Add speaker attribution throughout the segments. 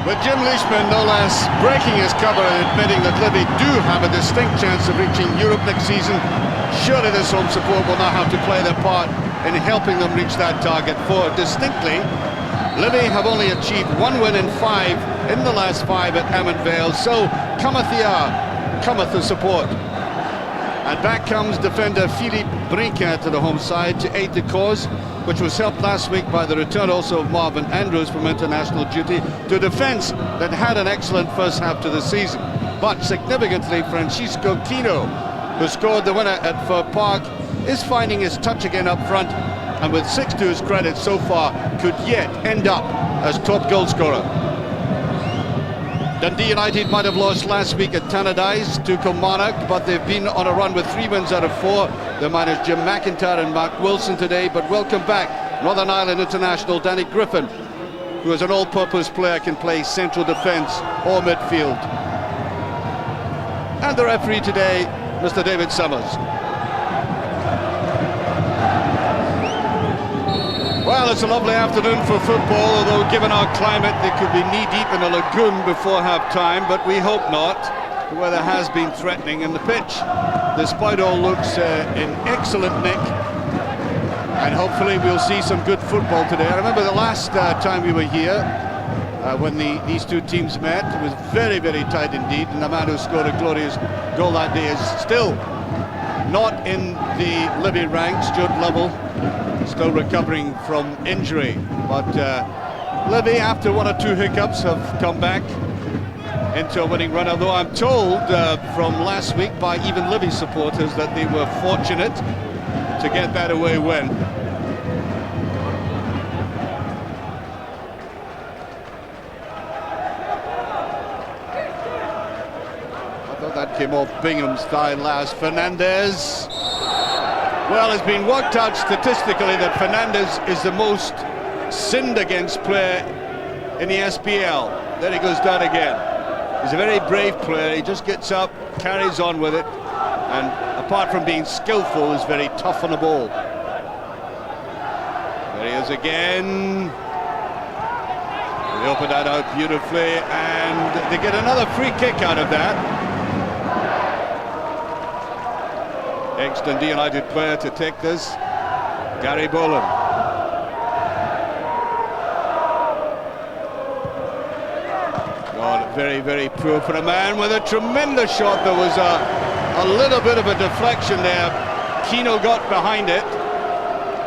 Speaker 1: With Jim Leishman no less breaking his cover and admitting that Livy do have a distinct chance of reaching Europe next season, surely this home support will now have to play their part in helping them reach that target. For distinctly, Livy have only achieved 1 win in 5 in the last 5 at Hammond Vale, so cometh the hour, cometh the support. And back comes defender Philippe Brinquet to the home side to aid the cause, which was helped last week by the return also of Marvin Andrews from international duty to defence that had an excellent first half to the season. But significantly, Francisco Quino, who scored the winner at Fir Park, is finding his touch again up front, and with 6 to his credit so far, could yet end up as top goal scorer. Dundee United might have lost last week at Tannadice to Kilmarnock, but they've been on a run with 3 wins out of 4. They managed Jim McIntyre and Mark Wilson today, but welcome back Northern Ireland international Danny Griffin, who is an all-purpose player, can play central defence or midfield. And the referee today, Mr. David Summers. Well, it's a lovely afternoon for football, although given our climate, they could be knee-deep in a lagoon before half-time, but we hope not. The weather has been threatening, and the pitch, despite all, looks in excellent nick, and hopefully we'll see some good football today. I remember the last time we were here, when these two teams met, it was very, very tight indeed, and the man who scored a glorious goal that day is still not in the Livy ranks, Jude Lovell, still recovering from injury. But Livy, after 1 or 2 hiccups, have come back into a winning run, although I'm told from last week by even Livy supporters that they were fortunate to get that away win. I thought that came off Bingham's thigh last. Fernandez. Well, it's been worked out statistically that Fernandez is the most sinned against player in the SPL. There he goes down again. He's a very brave player. He just gets up, carries on with it, and apart from being skillful, is very tough on the ball. There he is again. They open that out beautifully, and they get another free kick out of that. Ex-Dundee United player to take this, Gary Boland. God, very, very poor for a man with a tremendous shot. There was a little bit of a deflection there. Quino got behind it.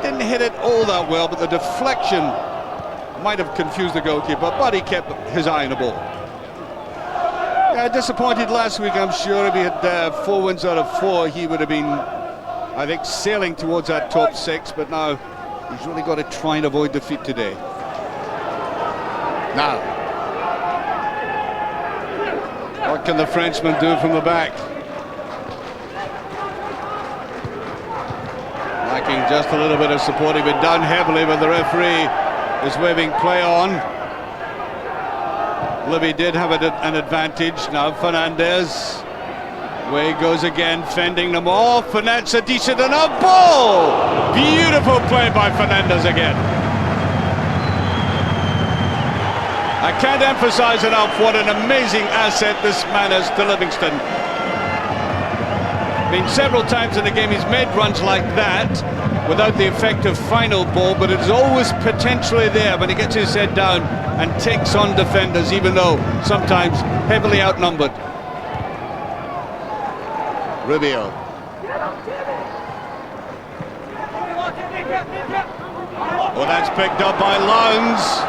Speaker 1: Didn't hit it all that well, but the deflection might have confused the goalkeeper, but he kept his eye on the ball. Yeah, disappointed last week, I'm sure. If he had 4 wins out of 4, he would have been, I think, sailing towards that top 6, but now he's really got to try and avoid defeat today. Now, what can the Frenchman do from the back? Lacking just a little bit of support. He's been down heavily, but the referee is waving play on. Livy did have an advantage. Now Fernandez, away he goes again, fending them off, and that's a decent enough ball. Beautiful play by Fernandez again. I can't emphasize enough what an amazing asset this man is to Livingston. I mean, several times in the game he's made runs like that without the effective final ball, but it's always potentially there when he gets his head down and takes on defenders, even though sometimes heavily outnumbered. Rubio. Oh, that's picked up by Lowndes.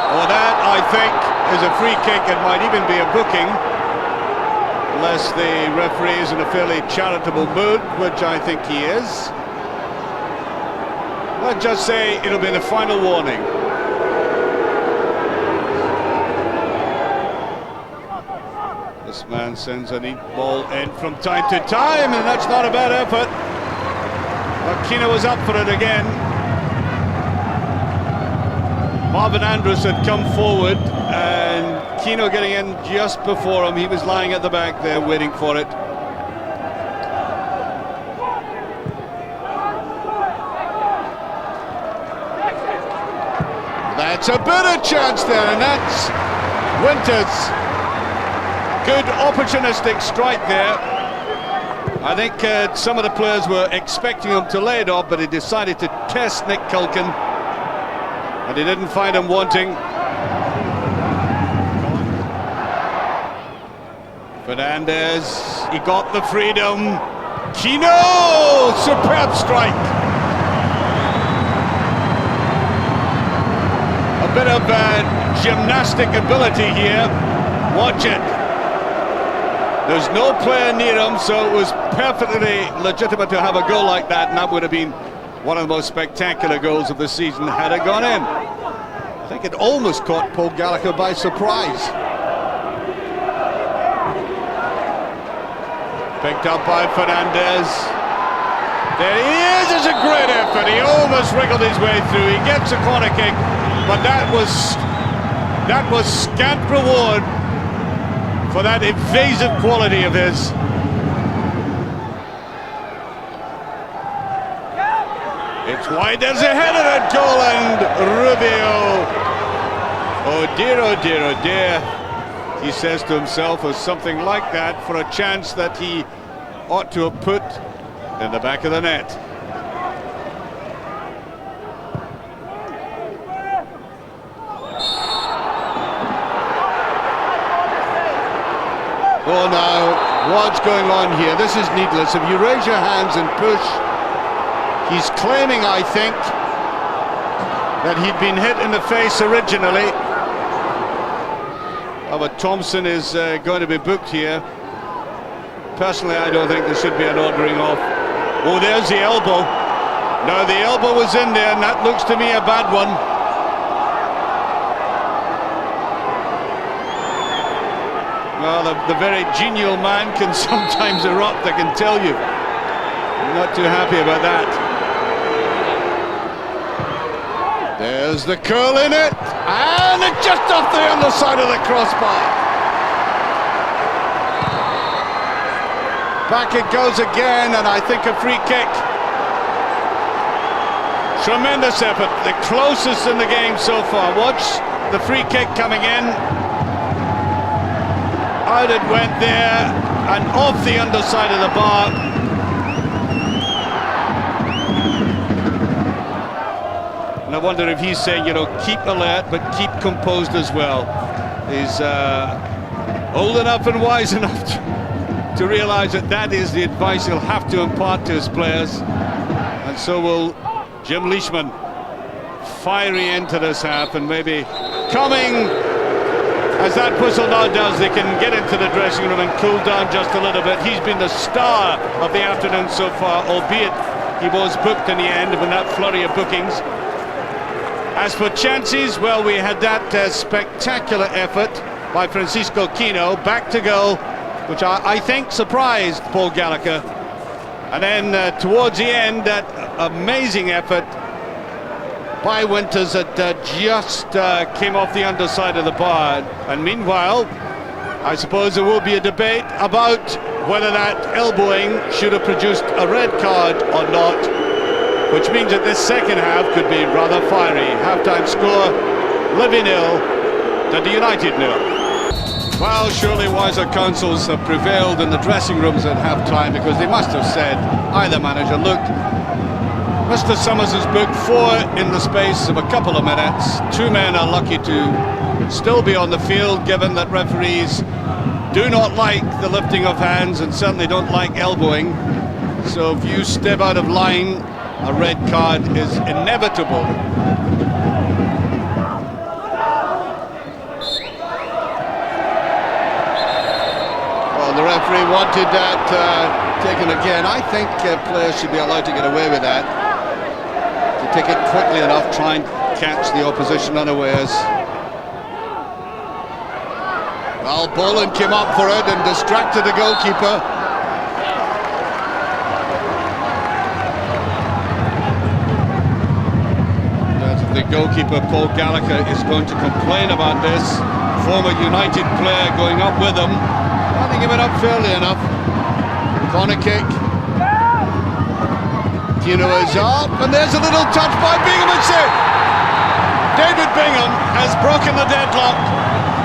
Speaker 1: Oh, that, I think, is a free kick. It might even be a booking, unless the referee is in a fairly charitable mood, which I think he is. Let's just say it'll be the final warning. This man sends a neat ball in from time to time, and that's not a bad effort. But Quino was up for it again. Marvin Andrews had come forward, and Quino getting in just before him. He was lying at the back there waiting for it. Gets a better chance there, and that's Winters. Good opportunistic strike there. I think some of the players were expecting him to lay it off, but he decided to test Nick Culkin, and he didn't find him wanting. Fernandez, he got the freedom. Kino, superb strike. A bit of gymnastic ability here. Watch it. There's no player near him, so it was perfectly legitimate to have a goal like that, and that would have been one of the most spectacular goals of the season had it gone in. I think it almost caught Paul Gallagher by surprise. Picked up by Fernandez. There he is, it's a great effort. He almost wriggled his way through. He gets a corner kick, but that was scant reward for that evasive quality of his. It's wide, there's a header at goal, and Rubio. Oh dear, oh dear, oh dear. He says to himself, or something like that, for a chance that he ought to have put in the back of the net. Oh, now, what's going on here? This is needless. If you raise your hands and push, he's claiming, I think, that he'd been hit in the face originally. Oh, but Thompson is going to be booked here. Personally, I don't think there should be an ordering off. Oh, there's the elbow. Now, the elbow was in there, and that looks to me a bad one. Well, the very genial man can sometimes erupt, I can tell you. I'm not too happy about that. There's the curl in it, and it's just off the underside of the crossbar. Back it goes again, and I think a free kick. Tremendous effort, the closest in the game so far. Watch the free kick coming in. Out it went there, and off the underside of the bar. And I wonder if he's saying, you know, keep alert, but keep composed as well. He's old enough and wise enough to realise that that is the advice he'll have to impart to his players. And so will Jim Leishman. Fiery into this half, and maybe coming, as that whistle now does, they can get into the dressing room and cool down just a little bit. He's been the star of the afternoon so far, albeit he was booked in the end with that flurry of bookings. As for chances, well, we had that spectacular effort by Francisco Kino, back to goal, which I think surprised Paul Gallagher. And then towards the end, that amazing effort by Winters that just came off the underside of the bar. And meanwhile, I suppose there will be a debate about whether that elbowing should have produced a red card or not, which means that this second half could be rather fiery. Half-time score, Livy 0, Dundee United 0. Well, surely wiser counsels have prevailed in the dressing rooms at half-time, because they must have said, either manager, look, Mr. Summers has booked 4 in the space of a couple of minutes. 2 men are lucky to still be on the field, given that referees do not like the lifting of hands and certainly don't like elbowing. So if you step out of line, a red card is inevitable. Well, the referee wanted that taken again. I think players should be allowed to get away with that. To take it quickly enough, try and catch the opposition unawares. Well, Boland came up for it and distracted the goalkeeper. The goalkeeper, Paul Gallagher, is going to complain about this. Former United player going up with him. I think he went up fairly enough. Corner kick. Kino is up, and there's a little touch by Bingham, it's it! David Bingham has broken the deadlock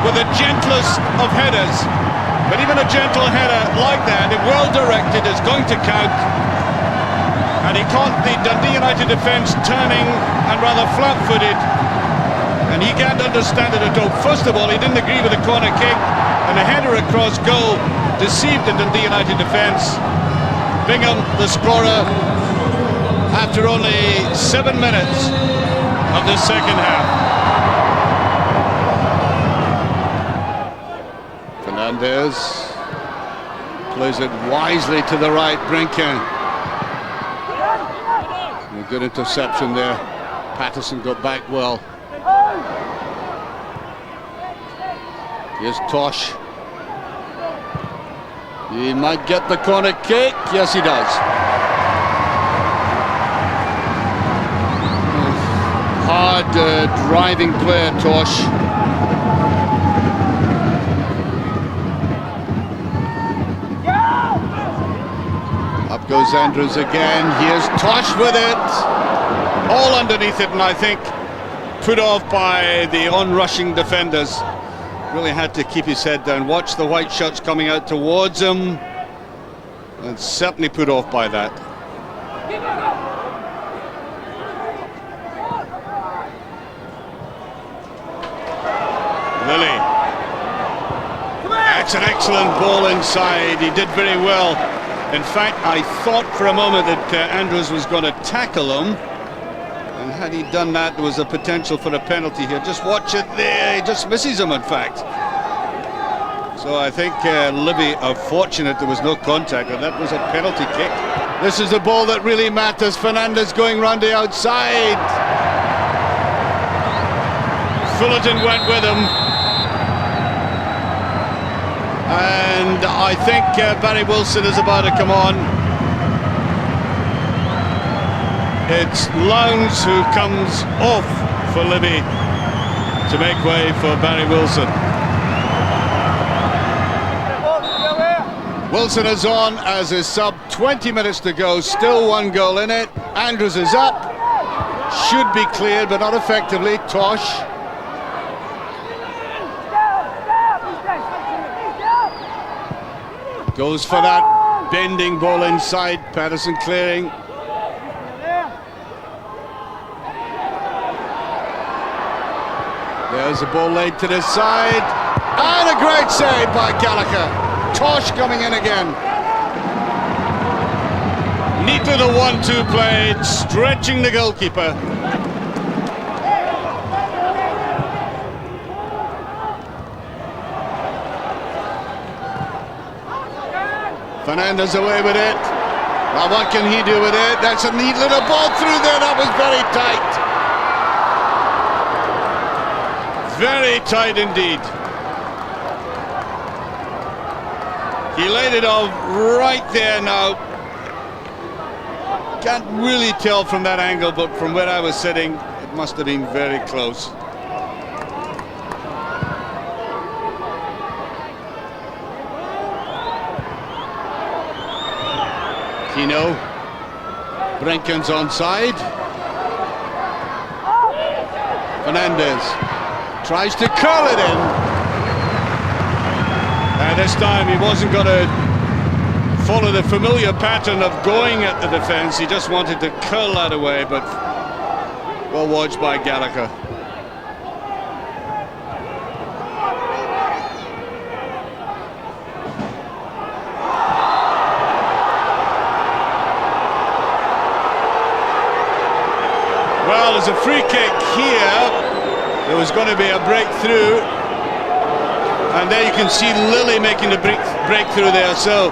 Speaker 1: with the gentlest of headers. But even a gentle header like that, if well directed, is going to count. And he caught the Dundee United defence turning and rather flat-footed. And he can't understand it at all. First of all, he didn't agree with the corner kick, and a header across goal deceived the Dundee United defence. Bingham, the scorer, after only 7 minutes of the second half. Fernandez plays it wisely to the right, Brinken. A good interception there. Patterson got back well. Here's Tosh. He might get the corner kick. Yes, he does. Hard driving player, Tosh. Up goes Andrews again. Here's Tosh with it. All underneath it, and I think put off by the onrushing defenders. Really had to keep his head down. Watch the white shots coming out towards him, and certainly put off by that. Lily. That's an excellent ball inside. He did very well. In fact, I thought for a moment that Andrews was going to tackle him. And had he done that, there was a potential for a penalty here. Just watch it there. He just misses him, in fact. So I think Livy are fortunate there was no contact, and that was a penalty kick. This is the ball that really matters. Fernandez going round the outside. Fullerton went with him. And I think Barry Wilson is about to come on. It's Lowndes who comes off for Livy to make way for Barry Wilson. Wilson is on as his sub, 20 minutes to go, still 1 goal in it. Andrews is up, should be cleared but not effectively. Tosh. Goes for that bending ball inside, Patterson clearing. There's a ball laid to the side, and a great save by Gallagher. Tosh coming in again. Neat little 1-2 play, stretching the goalkeeper. Fernandez away with it. Now what can he do with it? That's a neat little ball through there. That was very tight. Very tight indeed. He laid it off right there now. Can't really tell from that angle, but from where I was sitting, it must have been very close. Kino. Brinken's onside. Fernandez tries to curl it in. And this time he wasn't going to follow the familiar pattern of going at the defence. He just wanted to curl that away, but well watched by Gallagher. Well, there's a free kick here. There was going to be a breakthrough, and there you can see Lilly making the breakthrough there, so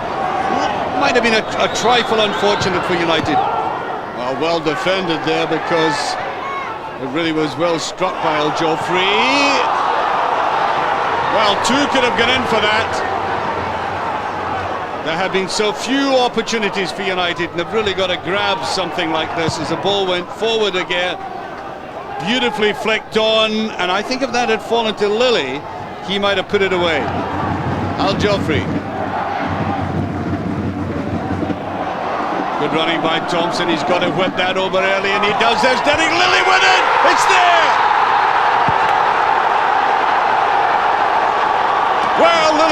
Speaker 1: might have been a trifle unfortunate for United. Well defended there, because it really was well struck by El Joffrey. Well, 2 could have gone in for that. There have been so few opportunities for United, and they've really got to grab something like this as the ball went forward again. Beautifully flicked on, and I think if that had fallen to Lilly, he might have put it away. El Joffrey. Good running by Thompson. He's got to whip that over early, and he does. There's Derek Lilly with it. It's there.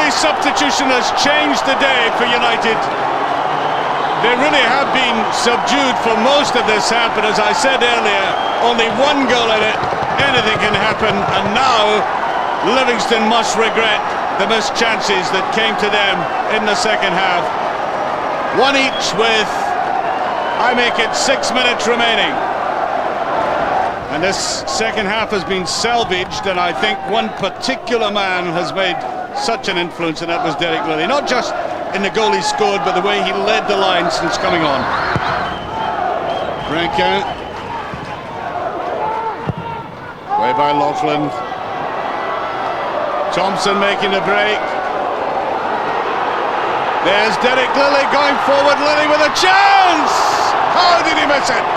Speaker 1: Lilly's substitution has changed the day for United. They really have been subdued for most of this half, but as I said earlier, only one goal in it, anything can happen, and now Livingston must regret the missed chances that came to them in the second half. One each with, I make it, 6 minutes remaining. And this second half has been salvaged, and I think one particular man has made such an influence, and that was Derek Lilly. Not just in the goal he scored, but the way he led the line since coming on. Rankin. Way by Laughlin. Thompson making the break. There's Derek Lilly going forward. Lilly with a chance! How did he miss it?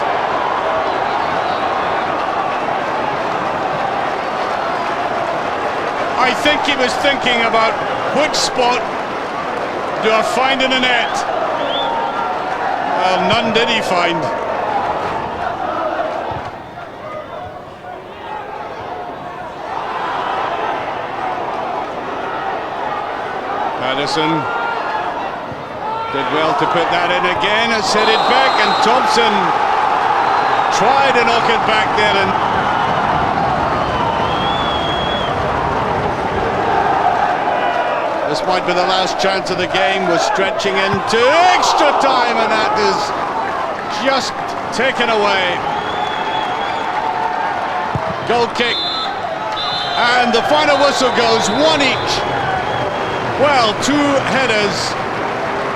Speaker 1: I think he was thinking about which spot do I find in the net? Well, none did he find. Patterson did well to put that in again. It's headed back, and Thompson tried to knock it back there. And this might be the last chance of the game. Was stretching into extra time, and that is just taken away. Goal kick, and the final whistle goes, one each. Well, two headers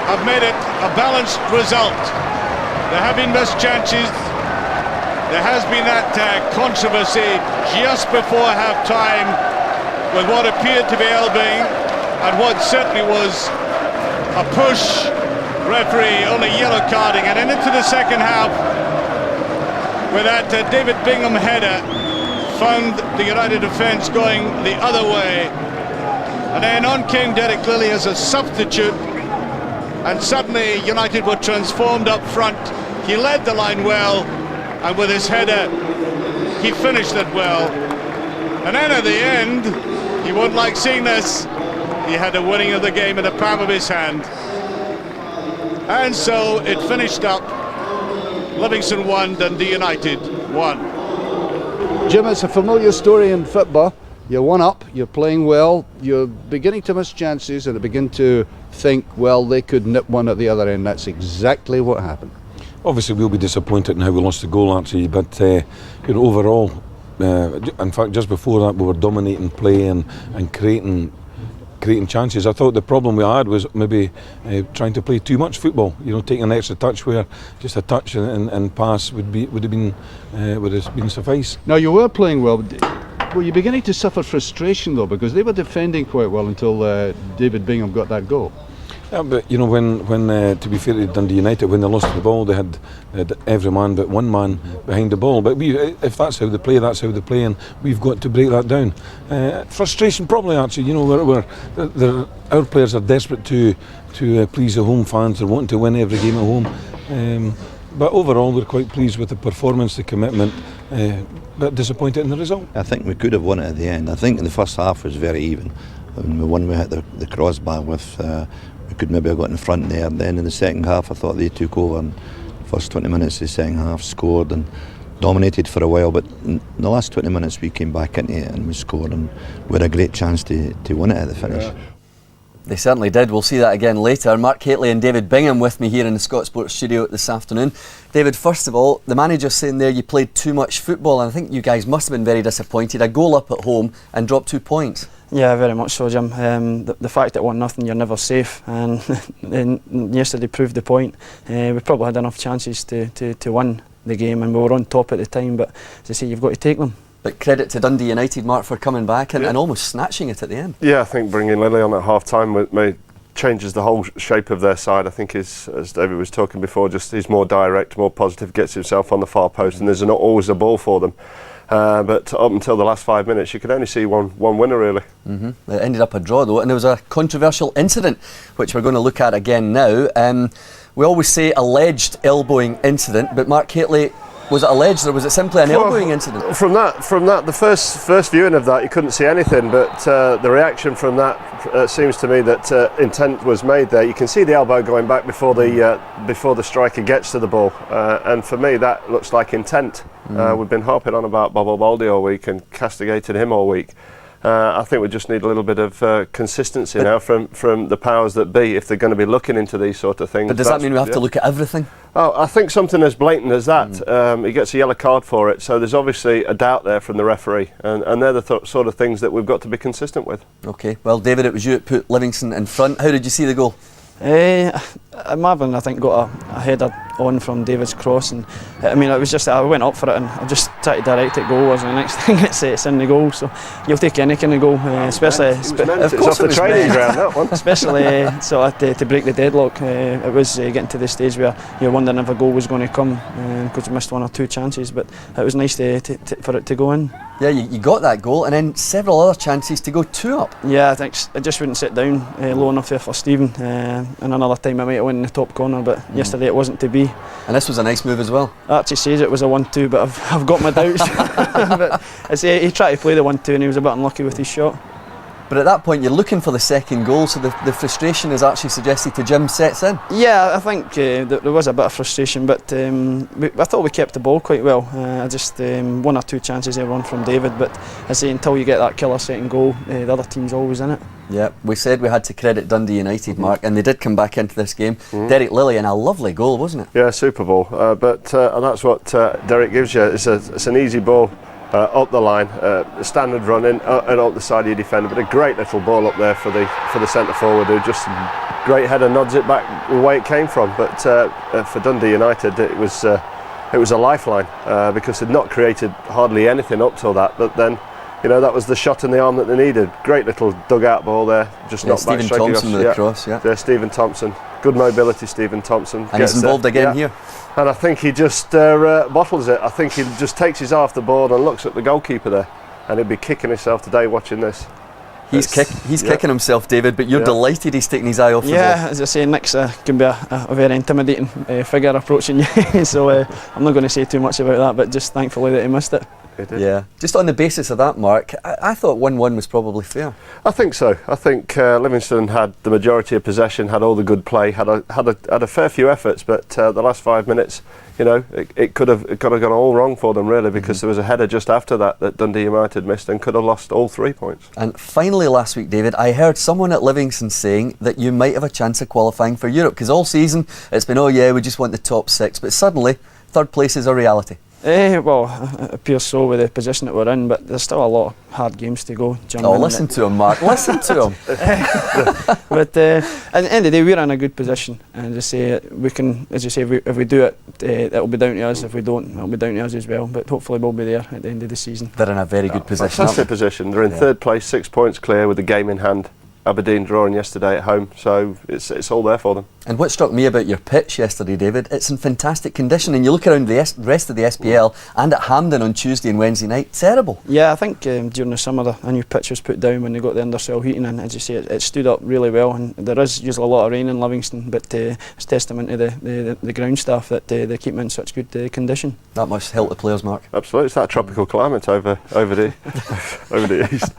Speaker 1: have made it a balanced result. There have been missed chances. There has been that controversy just before half-time with what appeared to be elbowing, and what certainly was a push. Referee only yellow carding, and then into the second half with that David Bingham header found the United defence going the other way, and then on came Derek Lilly as a substitute, and suddenly United were transformed up front. He led the line well, and with his header he finished it well, and then at the end, you won't like seeing this, he had the winning of the game in the palm of his hand. And so it finished up Livingston 1, Dundee United 1.
Speaker 2: Jim, it's a familiar story in football. You're one up, you're playing well, you're beginning to miss chances, and begin to think, well, they could nip one at the other end. That's exactly what happened. Obviously we'll be disappointed in how we lost the goal, actually, but overall, in fact just before that we were dominating play and creating chances. I thought the problem we had was maybe trying to play too much football. Taking an extra touch where just a touch and pass would have been suffice. Now you were playing well. Were you beginning to suffer frustration though, because they were defending quite well until David Bingham got that goal? Yeah, but when to be fair to Dundee United, when they lost the ball, they had every man but one man behind the ball. But if that's how they play, that's how they play, and we've got to break that down. Frustration, probably, actually. Our players are desperate to please the home fans. They're wanting to win every game at home. But overall, we're quite pleased with the performance, the commitment, but disappointed in the result.
Speaker 3: I think we could have won it at the end. I think in the first half was very even. When we hit the crossbar with, we could maybe have got in front there. And then in the second half, I thought they took over. And the first 20 minutes of the second half, scored and dominated for a while. But in the last 20 minutes, we came back into it and we scored, and we had a great chance to win it at the finish. Yeah.
Speaker 4: They certainly did. We'll see that again later. Mark Hateley and David Bingham with me here in the Scott Sports studio this afternoon. David, first of all, the manager's saying there you played too much football, and I think you guys must have been very disappointed. A goal up at home and dropped 2 points. Yeah, very much so, Jim. The fact that 1-0, you're never safe, and yesterday proved the point. We probably had enough chances to win the game, and we were on top at the time, but as I say, you've got to take them. But credit to Dundee United, Mark, for coming back and almost snatching it at the end.
Speaker 5: Yeah, I think bringing Lilly on at half-time changes the whole shape of their side. I think as David was talking before, just he's more direct, more positive, gets himself on the far post, and there's not always a ball for them. But up until the last 5 minutes, you could only see one winner, really. Mm-hmm. It
Speaker 4: ended up a draw, though, and there was a controversial incident, which we're going to look at again now. We always say alleged elbowing incident, but Mark Hateley, Was it alleged, or was it simply an elbowing incident?
Speaker 5: From that, the first viewing of that, you couldn't see anything, but the reaction from that seems to me that intent was made there. You can see the elbow going back before the striker gets to the ball, and for me that looks like intent. We've been harping on about Bob Baldy all week and castigated him all week. I think we just need a little bit of consistency now from the powers that be if they're going to be looking into these sort of things.
Speaker 4: But does that mean we have to look at everything?
Speaker 5: Oh, I think something as blatant as that, he gets a yellow card for it, so there's obviously a doubt there from the referee, and they're the sort of things that we've got to be consistent with.
Speaker 4: Okay, well David, it was you that put Livingston in front. How did you see the goal?
Speaker 6: Marvin, I think, got a header on from David's cross, and I mean, it was just I went up for it and I just tried to direct it goal. Was the next thing it's in the goal, so you'll take any kind of goal, especially
Speaker 5: It's off the training ground, that one.
Speaker 6: Especially to break the deadlock. It was getting to the stage where you're wondering if a goal was going to come because we missed one or two chances, but it was nice for it to go in.
Speaker 4: Yeah, you got that goal and then several other chances to go 2 up.
Speaker 6: Yeah, I think it just wouldn't sit down low enough there for Stephen, and another time I might have went in the top corner, but yesterday it wasn't to be.
Speaker 4: And this was a nice move as well.
Speaker 6: Archie says it was a 1-2, but I've got my doubts. But I say he tried to play the 1-2 and he was a bit unlucky with his shot.
Speaker 4: But at that point you're looking for the second goal, so the frustration is actually suggested to Jim sets in.
Speaker 6: Yeah, I think there was a bit of frustration, but I thought we kept the ball quite well. I just 1 or 2 chances there, one from David, but I say until you get that killer second goal, the other team's always in it.
Speaker 4: Yeah, we said we had to credit Dundee United, Mark, and they did come back into this game. Derek Lilly, and a lovely goal, wasn't it?
Speaker 5: Yeah, super ball, but and that's what Derek gives you. It's an easy ball. Up the line, standard run in and up the side of your defender, but a great little ball up there for the centre forward, who just great header nods it back the way it came from. But for Dundee United, it was a lifeline because they'd not created hardly anything up till that. But then, you know, that was the shot in the arm that they needed. Great little dugout ball there, just knocked back.
Speaker 4: Stephen Thompson with the cross. Yeah,
Speaker 5: Stephen Thompson, good mobility. Stephen Thompson,
Speaker 4: and he's involved again here.
Speaker 5: And I think he just bottles it. I think he just takes his eye off the board and looks at the goalkeeper there, and he'd be kicking himself today watching this.
Speaker 4: He's kicking himself, David, but you're delighted he's taking his eye off the ball.
Speaker 6: Yeah, as I say, Nick's can be a very intimidating figure approaching you, so I'm not going to say too much about that, but just thankfully that he missed it.
Speaker 4: Yeah, just on the basis of that, Mark, I thought 1-1 was probably fair.
Speaker 5: I think so. I think Livingston had the majority of possession, had all the good play, had a fair few efforts, but the last 5 minutes, you know, it could have gone all wrong for them really, because there was a header just after that Dundee United missed and could have lost all 3 points. And
Speaker 4: finally last week, David, I heard someone at Livingston saying that you might have a chance of qualifying for Europe, because all season it's been, oh yeah, we just want the top 6, but suddenly 3rd place is a reality.
Speaker 6: Well, it appears so with the position that we're in, but there's still a lot of hard games to go.
Speaker 4: Oh, listen to him, Mark. Listen to him.
Speaker 6: But at the end of the day, we're in a good position, and as I say, we can, as you say, if we do it, it'll be down to us. If we don't, it'll be down to us as well. But hopefully, we'll be there at the end of the season.
Speaker 4: They're in a very good position.
Speaker 5: Fantastic position. They're in 3rd place, 6 points clear with the game in hand. Aberdeen drawing yesterday at home, so it's all there for them.
Speaker 4: And what struck me about your pitch yesterday, David, it's in fantastic condition, and you look around the rest of the SPL and at Hampden on Tuesday and Wednesday night, terrible. Yeah,
Speaker 6: I think during the summer a new pitch was put down when they got the undercell heating, and as you say, it stood up really well, and there is usually a lot of rain in Livingston, but it's testament to the ground staff that they keep them in such good condition.
Speaker 4: That must help the players, Mark.
Speaker 5: Absolutely, it's that tropical climate over the east.